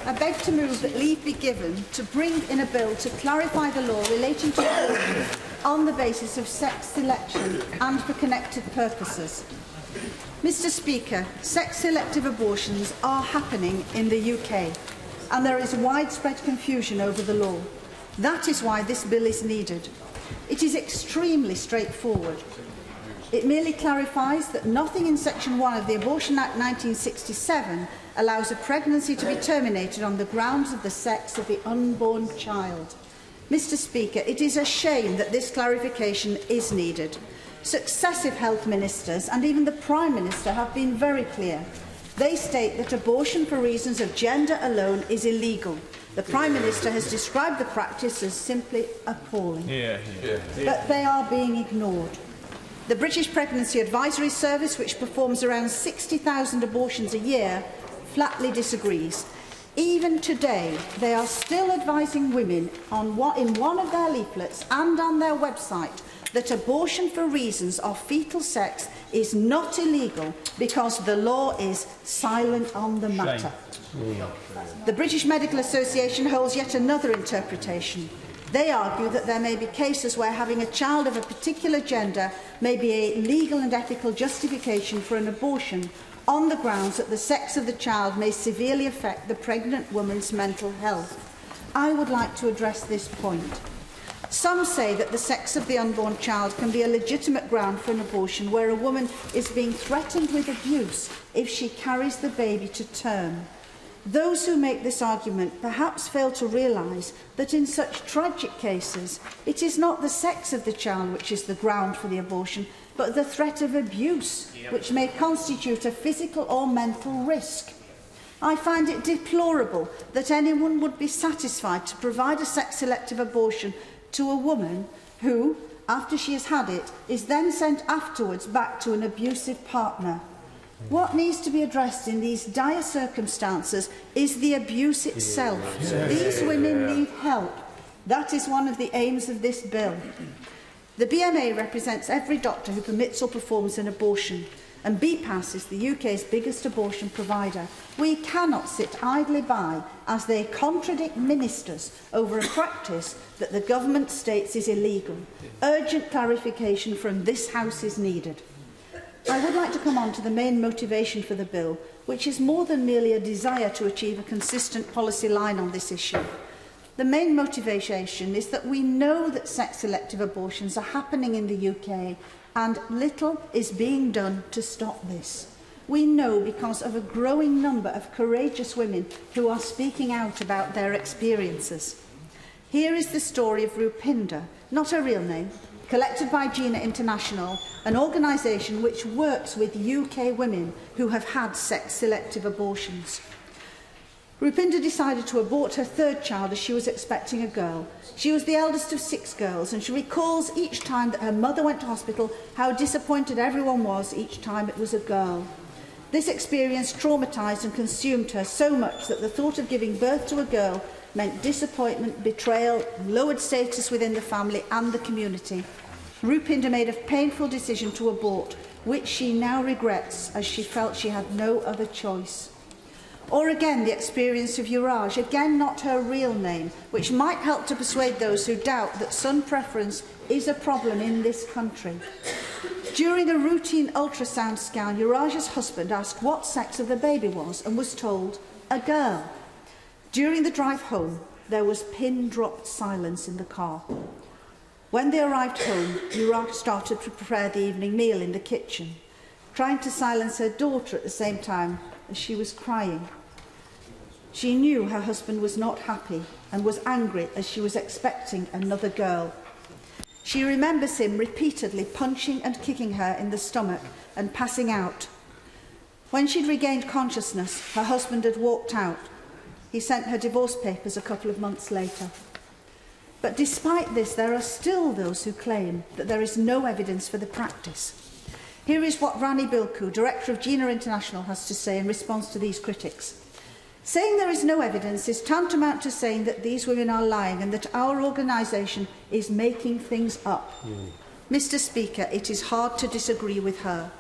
I beg to move that leave be given to bring in a bill to clarify the law relating to abortion on the basis of sex selection and for connected purposes. Mr. Speaker, sex-selective abortions are happening in the UK, and there is widespread confusion over the law. That is why this bill is needed. It is extremely straightforward. It merely clarifies that nothing in Section 1 of the Abortion Act 1967 allows a pregnancy to be terminated on the grounds of the sex of the unborn child. Mr. Speaker, it is a shame that this clarification is needed. Successive health ministers and even the Prime Minister have been very clear. They state that abortion for reasons of gender alone is illegal. The Prime Minister has described the practice as simply appalling. But they are being ignored. The British Pregnancy Advisory Service, which performs around 60,000 abortions a year, flatly disagrees. Even today, they are still advising women in one of their leaflets and on their website that abortion for reasons of fetal sex is not illegal because the law is silent on the matter. The British Medical Association holds yet another interpretation. They argue that there may be cases where having a child of a particular gender may be a legal and ethical justification for an abortion on the grounds that the sex of the child may severely affect the pregnant woman's mental health. I would like to address this point. Some say that the sex of the unborn child can be a legitimate ground for an abortion where a woman is being threatened with abuse if she carries the baby to term. Those who make this argument perhaps fail to realise that in such tragic cases, it is not the sex of the child which is the ground for the abortion, but the threat of abuse, which may constitute a physical or mental risk. I find it deplorable that anyone would be satisfied to provide a sex-selective abortion to a woman who, after she has had it, is then sent afterwards back to an abusive partner. What needs to be addressed in these dire circumstances is the abuse itself. These women need help. That is one of the aims of this bill. The BMA represents every doctor who permits or performs an abortion, and BPAS is the UK's biggest abortion provider. We cannot sit idly by as they contradict ministers over a practice that the government states is illegal. Urgent clarification from this House is needed. I would like to come on to the main motivation for the bill, which is more than merely a desire to achieve a consistent policy line on this issue. The main motivation is that we know that sex-selective abortions are happening in the UK and little is being done to stop this. We know because of a growing number of courageous women who are speaking out about their experiences. Here is the story of Rupinder, not her real name, collected by GINA International, an organisation which works with UK women who have had sex-selective abortions. Rupinder decided to abort her third child as she was expecting a girl. She was the eldest of 6 girls, and she recalls each time that her mother went to hospital how disappointed everyone was each time it was a girl. This experience traumatised and consumed her so much that the thought of giving birth to a girl meant disappointment, betrayal, lowered status within the family and the community. Rupinder made a painful decision to abort, which she now regrets as she felt she had no other choice. Or again, the experience of Yuraj, again not her real name, which might help to persuade those who doubt that son preference is a problem in this country. During a routine ultrasound scan, Yuraj's husband asked what sex of the baby was and was told, a girl. During the drive home, there was pin-dropped silence in the car. When they arrived home, Yuraj started to prepare the evening meal in the kitchen, trying to silence her daughter at the same time as she was crying. She knew her husband was not happy and was angry as she was expecting another girl. She remembers him repeatedly punching and kicking her in the stomach and passing out. When she'd regained consciousness, her husband had walked out. He sent her divorce papers a couple of months later. But despite this, there are still those who claim that there is no evidence for the practice. Here is what Rani Bilku, Director of GINA International, has to say in response to these critics. Saying there is no evidence is tantamount to saying that these women are lying and that our organisation is making things up. Mr. Speaker, it is hard to disagree with her.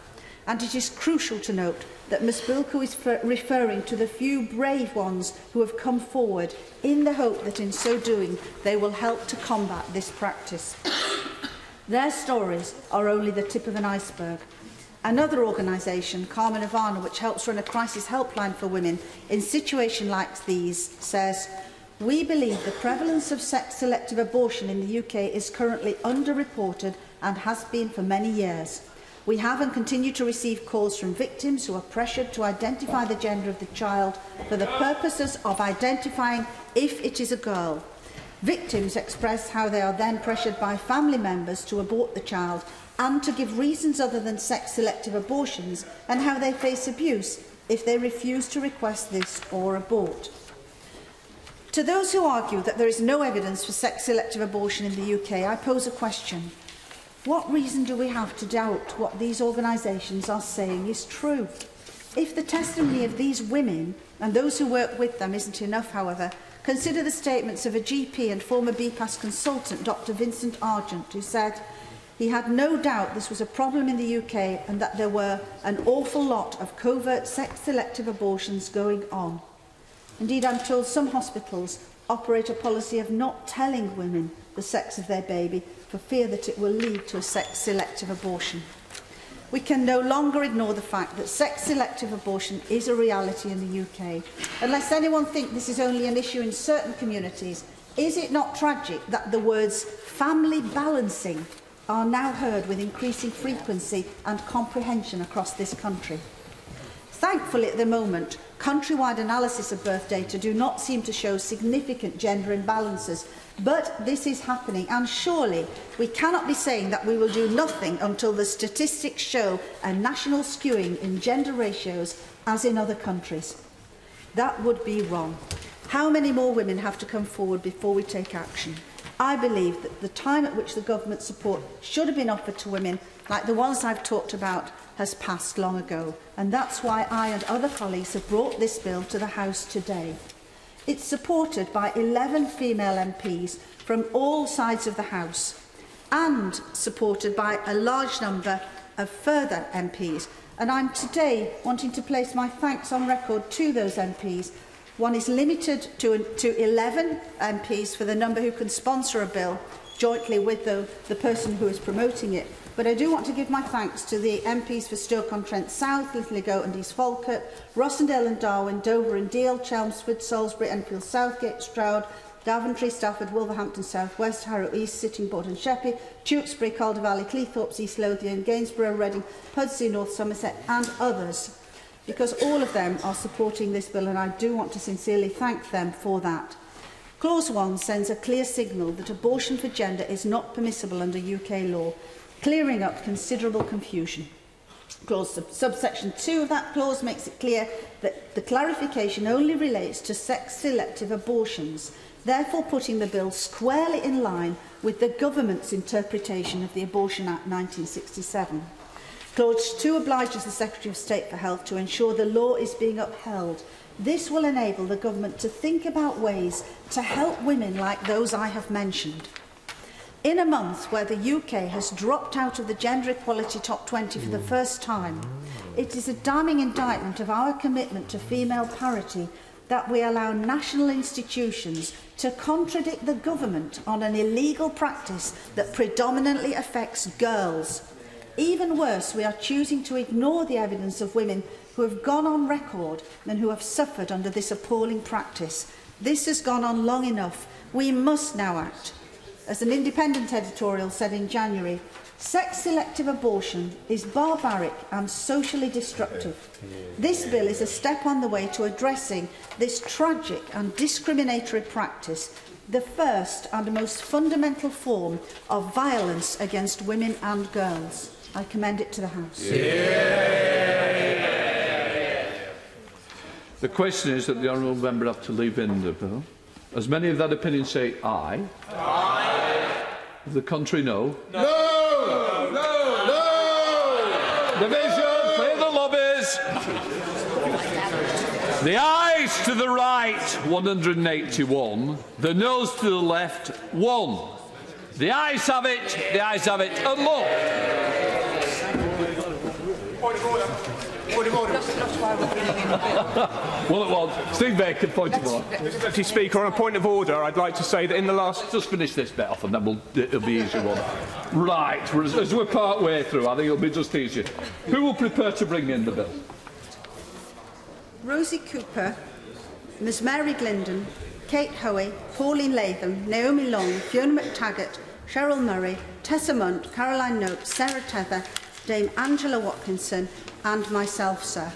and it is crucial to note that Ms Bilko is referring to the few brave ones who have come forward in the hope that in so doing they will help to combat this practice. Their stories are only the tip of an iceberg. Another organisation, Carmen Ivana, which helps run a crisis helpline for women in situations like these, says, "We believe the prevalence of sex-selective abortion in the UK is currently underreported and has been for many years. We have and continue to receive calls from victims who are pressured to identify the gender of the child for the purposes of identifying if it is a girl. Victims express how they are then pressured by family members to abort the child and to give reasons other than sex-selective abortions, and how they face abuse if they refuse to request this or abort." To those who argue that there is no evidence for sex-selective abortion in the UK, I pose a question. What reason do we have to doubt what these organisations are saying is true? If the testimony of these women and those who work with them isn't enough, however, consider the statements of a GP and former BPAS consultant, Dr Vincent Argent, who said he had no doubt this was a problem in the UK and that there were an awful lot of covert sex-selective abortions going on. Indeed, I'm told some hospitals operate a policy of not telling women the sex of their baby for fear that it will lead to a sex-selective abortion. We can no longer ignore the fact that sex-selective abortion is a reality in the UK. Unless anyone thinks this is only an issue in certain communities, is it not tragic that the words family balancing are now heard with increasing frequency and comprehension across this country? Thankfully, at the moment, countrywide analysis of birth data do not seem to show significant gender imbalances, but this is happening, and surely we cannot be saying that we will do nothing until the statistics show a national skewing in gender ratios as in other countries. That would be wrong. How many more women have to come forward before we take action? I believe that the time at which the government support should have been offered to women, like the ones I've talked about, has passed long ago, and that's why I and other colleagues have brought this bill to the House today. It's supported by 11 female MPs from all sides of the House and supported by a large number of further MPs, and I'm today wanting to place my thanks on record to those MPs. One is limited to 11 MPs for the number who can sponsor a bill jointly with the person who is promoting it. But I do want to give my thanks to the MPs for Stoke-on-Trent South, Linlithgow and East Falkirk, Rossendale and Darwen, Dover and Deal, Chelmsford, Salisbury, Enfield, Southgate, Stroud, Daventry, Stafford, Wolverhampton South West, Harrow East, Sittingbourne and Sheppey, Tewkesbury, Calder Valley, Cleethorpes, East Lothian, Gainsborough, Reading, Pudsey, North Somerset and others, because all of them are supporting this bill, and I do want to sincerely thank them for that. Clause 1 sends a clear signal that abortion for gender is not permissible under UK law, clearing up considerable confusion. Subsection 2 of that clause makes it clear that the clarification only relates to sex-selective abortions, therefore putting the bill squarely in line with the government's interpretation of the Abortion Act 1967. Clause 2 obliges the Secretary of State for Health to ensure the law is being upheld. This will enable the government to think about ways to help women like those I have mentioned. In a month where the UK has dropped out of the Gender Equality Top 20 for the first time, it is a damning indictment of our commitment to female parity that we allow national institutions to contradict the government on an illegal practice that predominantly affects girls. Even worse, we are choosing to ignore the evidence of women who have gone on record and who have suffered under this appalling practice. This has gone on long enough. We must now act. As an independent editorial said in January, sex-selective abortion is barbaric and socially destructive. This bill is a step on the way to addressing this tragic and discriminatory practice, the first and most fundamental form of violence against women and girls. I commend it to the House. The question is that the honourable member have to leave in the bill. As many of that opinion say aye. Aye. Of the contrary, no. No! No! No! No! Division, clear the lobbies. The ayes to the right, 181. The noes to the left, 1. The ayes have it. The ayes have it. And look. That's why we're bringing in the bill. Well, it was. Steve Baker, point of order. Deputy Speaker, on a point of order, I'd like to say that in the last... Let's just finish this bit off and then it'll be easier one. Right, as we're part way through, I think it'll be just easier. Who will prepare to bring in the bill? Rosie Cooper, Ms Mary Glindon, Kate Hoey, Pauline Latham, Naomi Long, Fiona McTaggart, Cheryl Murray, Tessa Munt, Caroline Noakes, Sarah Tether, Dame Angela Watkinson and myself, sir.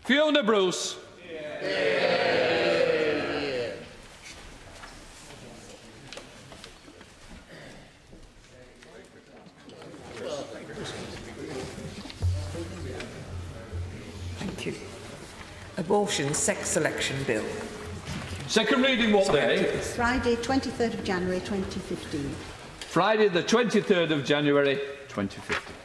Fiona Bruce. Thank you. Abortion Sex Selection Bill. Second reading what day? Friday, 23rd of January 2015. Friday the 23rd of January 2015.